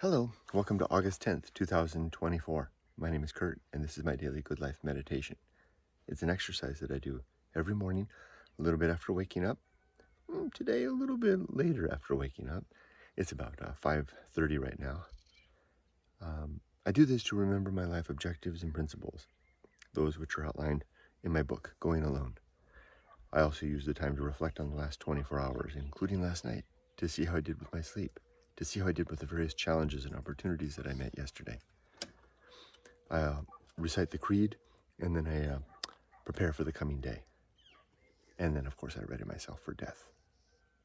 Hello, welcome to August 10th, 2024. My name is Kurt, and this is my daily good life meditation. It's an exercise that I do every morning, a little bit after waking up. Today, a little bit later after waking up. It's about 5:30 right now. I do this to remember my life objectives and principles, those which are outlined in my book, Going Alone. I also use the time to reflect on the last 24 hours, including last night, to see how I did with my sleep, to see how I did with the various challenges and opportunities that I met yesterday. I recite the creed, and then I prepare for the coming day. And then, of course, I ready myself for death,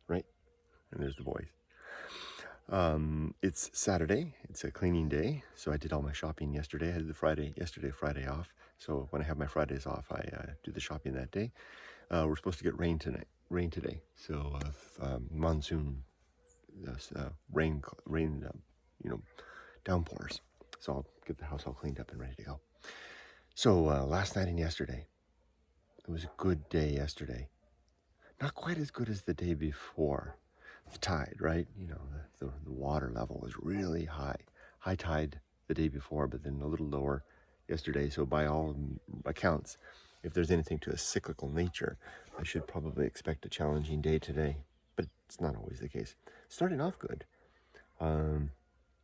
right? And there's the boys. It's Saturday. It's a cleaning day, so I did all my shopping yesterday. I did the Friday off. So when I have my Fridays off, I do the shopping that day. We're supposed to get rain today. So monsoon rain, downpours. So I'll get the house all cleaned up and ready to go. So last night and yesterday, it was a good day yesterday. Not quite as good as the day before. The tide, right? The water level was really high. High tide the day before, but then a little lower yesterday. So by all accounts, if there's anything to a cyclical nature, I should probably expect a challenging day today. But it's not always the case. Starting off good. I'm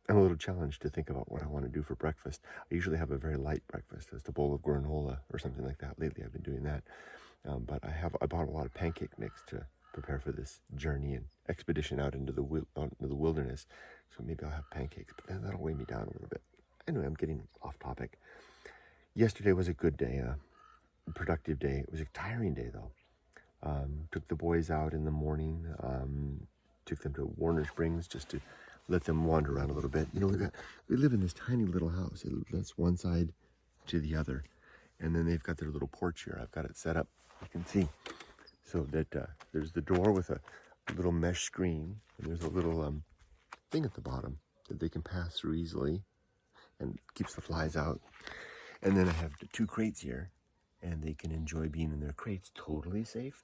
a little challenged to think about what I want to do for breakfast. I usually have a very light breakfast, just a bowl of granola or something like that. Lately, I've been doing that. But I bought a lot of pancake mix to prepare for this journey and expedition out into the wilderness. So maybe I'll have pancakes, but then that'll weigh me down a little bit. Anyway, I'm getting off topic. Yesterday was a good day, a productive day. It was a tiring day, though. Took the boys out in the morning, took them to Warner Springs just to let them wander around a little bit. We live in this tiny little house. That's one side to the other. And then they've got their little porch here. I've got it set up, you can see, so that there's the door with a little mesh screen, and there's a little thing at the bottom that they can pass through easily and keeps the flies out. And then I have the two crates here, and they can enjoy being in their crates totally safe.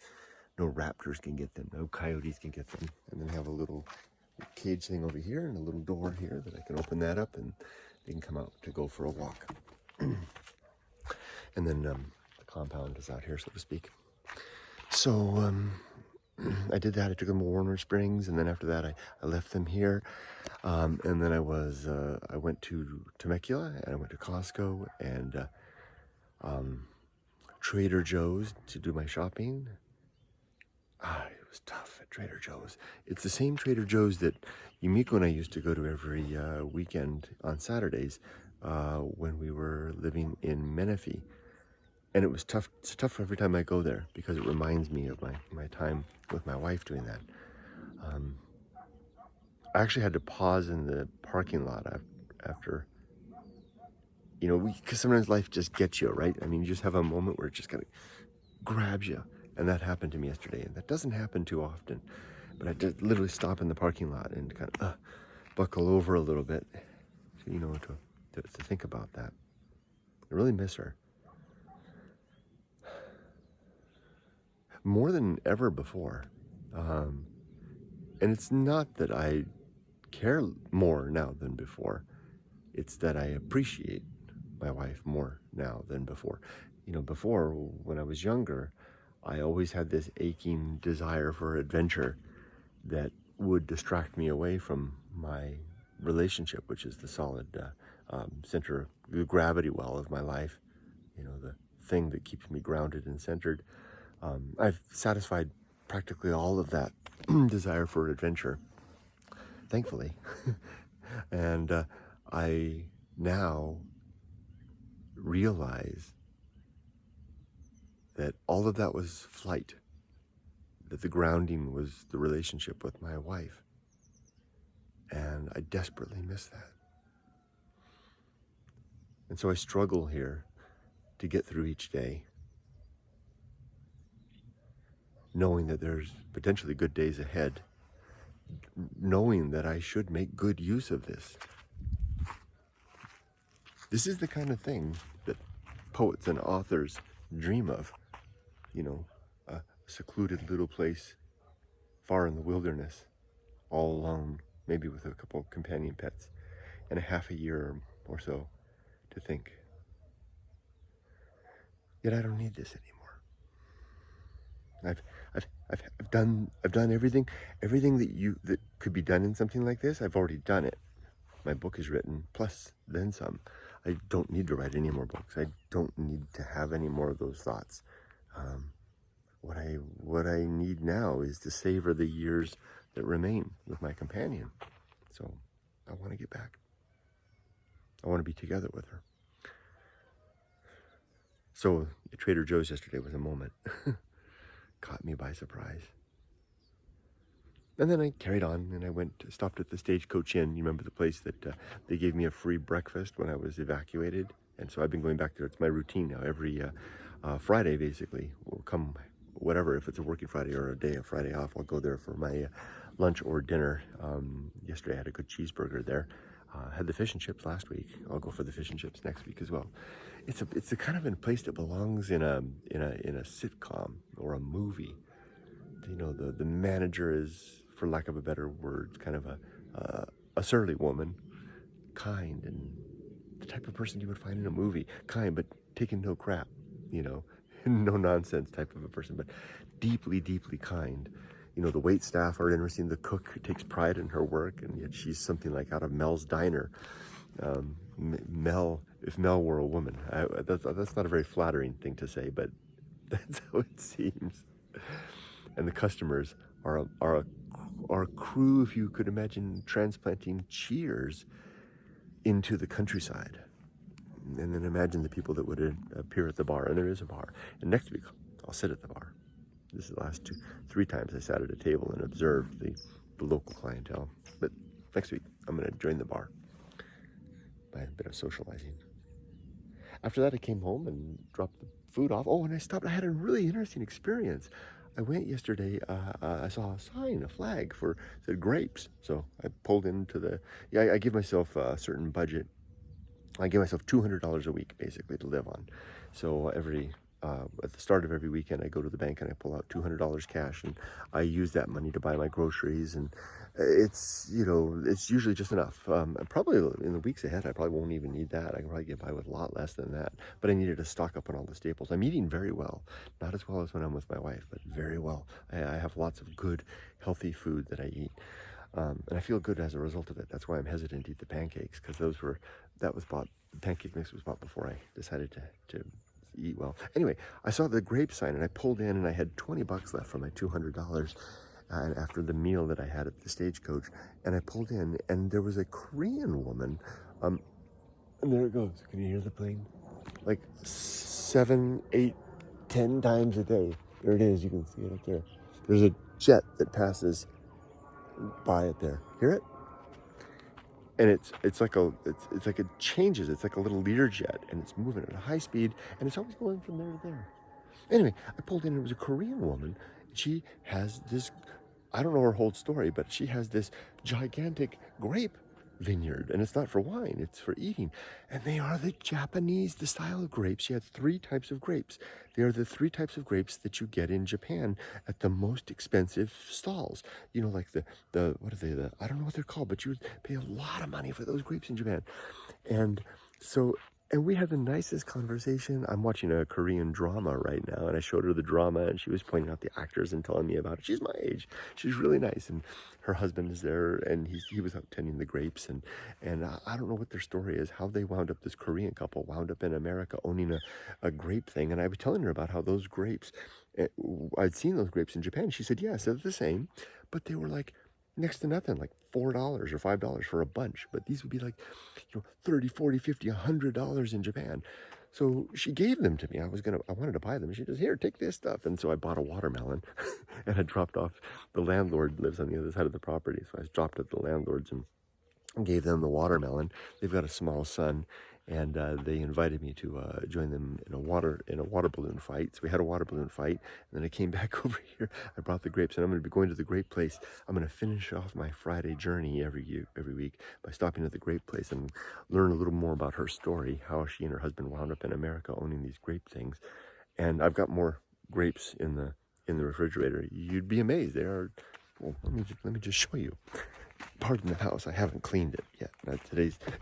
No raptors can get them, no coyotes can get them. And then I have a little cage thing over here and a little door here that I can open that up, and they can come out to go for a walk. And then the compound is out here, so to speak. So I did that. I took them to Warner Springs, and then after that, I left them here. And then I went to Temecula, and I went to Costco and Trader Joe's to do my shopping. It was tough at Trader Joe's. It's the same Trader Joe's that Yumiko and I used to go to every weekend on Saturdays when we were living in Menifee. And it was tough. It's tough every time I go there because it reminds me of my time with my wife doing that. I actually had to pause in the parking lot after, because sometimes life just gets you, right? I mean, you just have a moment where it just kind of grabs you. And that happened to me yesterday. And that doesn't happen too often. But I did literally stop in the parking lot and kind of buckle over a little bit, to think about that. I really miss her. More than ever before. And it's not that I care more now than before. It's that I appreciate my wife more now than before. Before, when I was younger, I always had this aching desire for adventure that would distract me away from my relationship, which is the solid center, the gravity well of my life, the thing that keeps me grounded and centered. I've satisfied practically all of that desire for adventure, thankfully. And I now realize that all of that was flight, that the grounding was the relationship with my wife. And I desperately miss that. And so I struggle here to get through each day, knowing that there's potentially good days ahead, knowing that I should make good use of this. This is the kind of thing that poets and authors dream of, a secluded little place far in the wilderness, all alone, maybe with a couple of companion pets. and a half a year or so to think. Yet I don't need this anymore. I've done everything that could be done in something like this. I've already done it. My book is written, plus then some. I don't need to write any more books. I don't need to have any more of those thoughts. What I need now is to savor the years that remain with my companion. So I want to get back. I want to be together with her. So at Trader Joe's yesterday was a moment. Caught me by surprise. And then I carried on and stopped at the Stagecoach Inn. You remember the place that they gave me a free breakfast when I was evacuated? And so I've been going back there. It's my routine now. Every Friday, basically, will come whatever. If it's a working Friday or a day of Friday off, I'll go there for my lunch or dinner. Yesterday I had a good cheeseburger there. Had the fish and chips last week. I'll go for the fish and chips next week as well. It's a kind of a place that belongs in a sitcom or a movie. You know, the manager is, for lack of a better word, kind of a surly woman, kind, and the type of person you would find in a movie. Kind, but taking no crap, you know, no nonsense type of a person, but deeply, deeply kind. You know, the wait staff are interesting. The cook takes pride in her work, and yet she's something like out of Mel's Diner. Mel, if Mel were a woman, that's not a very flattering thing to say, but that's how it seems. And the customers are a crew, if you could imagine, transplanting Cheers into the countryside. And then imagine the people that would appear at the bar, and there is a bar. And next week, I'll sit at the bar. This is the last 3 times I sat at a table and observed the local clientele. But next week, I'm going to join the bar by a bit of socializing. After that, I came home and dropped the food off. Oh, and I had a really interesting experience. I went yesterday, I saw a sign, a flag said grapes. So I pulled into I give myself a certain budget. I give myself $200 a week, basically, to live on. So at the start of every weekend, I go to the bank and I pull out $200 cash, and I use that money to buy my groceries. And it's usually just enough. Probably in the weeks ahead, I probably won't even need that. I can probably get by with a lot less than that. But I needed to stock up on all the staples. I'm eating very well. Not as well as when I'm with my wife, but very well. I have lots of good, healthy food that I eat. And I feel good as a result of it. That's why I'm hesitant to eat the pancakes, because the pancake mix was bought before I decided to eat well. Anyway, I saw the grape sign and I pulled in and I had $20 left from my $200 after the meal that I had at the Stagecoach. And I pulled in and there was a Korean woman. And there it goes. Can you hear the plane? Like 7, 8, 10 times a day. There it is. You can see it up there. There's a jet that passes by it there. Hear it? And it's like it changes. It's like a little Learjet, and it's moving at a high speed, and it's always going from there to there. Anyway, I pulled in, and it was a Korean woman. She has this, I don't know her whole story, but she has this gigantic grape vineyard, and it's not for wine, it's for eating. And they are the style of grapes. She had 3 types of grapes. They are the 3 types of grapes that you get in Japan at the most expensive stalls. You know, like the what are they, I don't know what they're called, but you would pay a lot of money for those grapes in Japan. And we had the nicest conversation. I'm watching a Korean drama right now, and I showed her the drama, and she was pointing out the actors and telling me about it. She's my age. She's really nice, and her husband is there, and he was out tending the grapes, and I don't know what their story is, how they wound up, this Korean couple wound up in America owning a grape thing. And I was telling her about how those grapes, I'd seen those grapes in Japan. She said, yes, they're the same, but they were like next to nothing, like $4 or $5 for a bunch. But these would be like, $30, $40, $50, $100 in Japan. So she gave them to me. I wanted to buy them. She says, here, take this stuff. And so I bought a watermelon and I dropped off. The landlord lives on the other side of the property. So I dropped at the landlord's and gave them the watermelon. They've got a small son, and they invited me to join them in a water balloon fight. So we had a water balloon fight, and then I came back over here. I brought the grapes, and I'm going to be going to the grape place. I'm going to finish off my Friday journey every week by stopping at the grape place and learn a little more about her story, how she and her husband wound up in America owning these grape things. And I've got more grapes in the refrigerator. You'd be amazed. They are. Well, let me just show you. part in the house. I haven't cleaned it yet.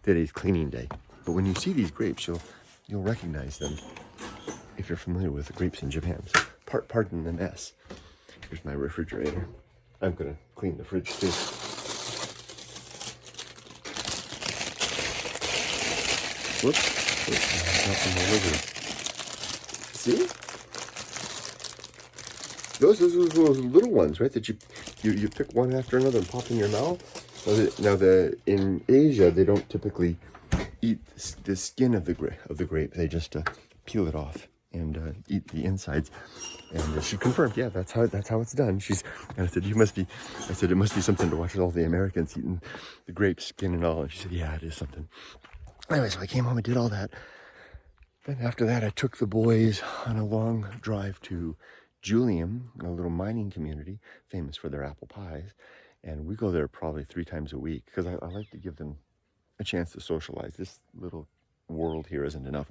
Today's cleaning day. But when you see these grapes, you'll recognize them if you're familiar with the grapes in Japan. So pardon the mess. Here's my refrigerator. I'm gonna clean the fridge too. Whoops. Got them all over. See? Those are those little ones, right? That you pick one after another and pop in your mouth. Now in Asia they don't typically eat the skin of the grape. They just peel it off and eat the insides. And she confirmed, yeah, that's how it's done. And I said, it must be something to watch all the Americans eating the grape skin and all. And she said, yeah, it is something. Anyway, so I came home and did all that. Then after that, I took the boys on a long drive to Julian, a little mining community famous for their apple pies. And we go there probably 3 times a week because I like to give them a chance to socialize. This little world here isn't enough.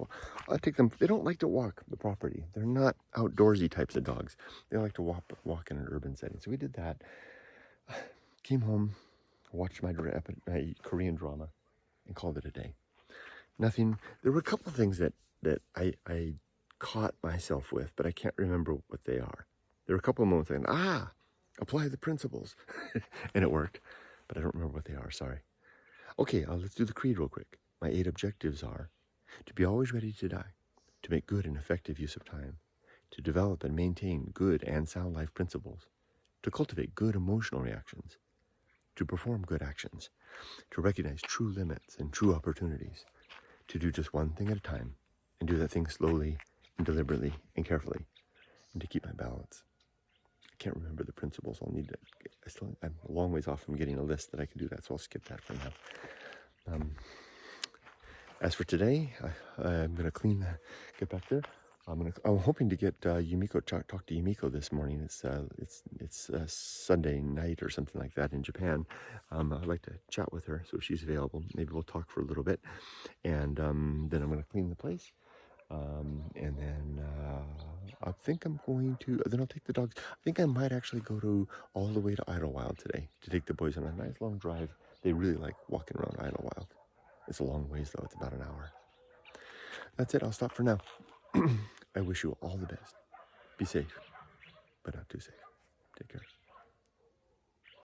I take them. They don't like to walk the property. They're not outdoorsy types of dogs. They like to walk in an urban setting. So we did that. Came home, watched my Korean drama, and called it a day. Nothing. There were a couple of things that I caught myself with, but I can't remember what they are. There were a couple of moments saying, apply the principles, and it worked, but I don't remember what they are. Sorry. Okay, let's do the creed real quick. My 8 objectives are to be always ready to die, to make good and effective use of time, to develop and maintain good and sound life principles, to cultivate good emotional reactions, to perform good actions, to recognize true limits and true opportunities, to do just one thing at a time, and do that thing slowly and deliberately and carefully, and to keep my balance. I can't remember the principles. I'm a long ways off from getting a list that I can do that, so I'll skip that for now. As for today, I'm gonna get back there. I'm hoping to get Yumiko, talk to Yumiko this morning. It's Sunday night or something like that in Japan. I'd like to chat with her, so if she's available, maybe we'll talk for a little bit, and then I'm gonna clean the place, and then I think I'm going to. Then I'll take the dogs. I think I might actually go all the way to Idlewild today to take the boys on a nice long drive. They really like walking around Idlewild. It's a long ways though. It's about an hour. That's it. I'll stop for now. I wish you all the best. Be safe, but not too safe. Take care.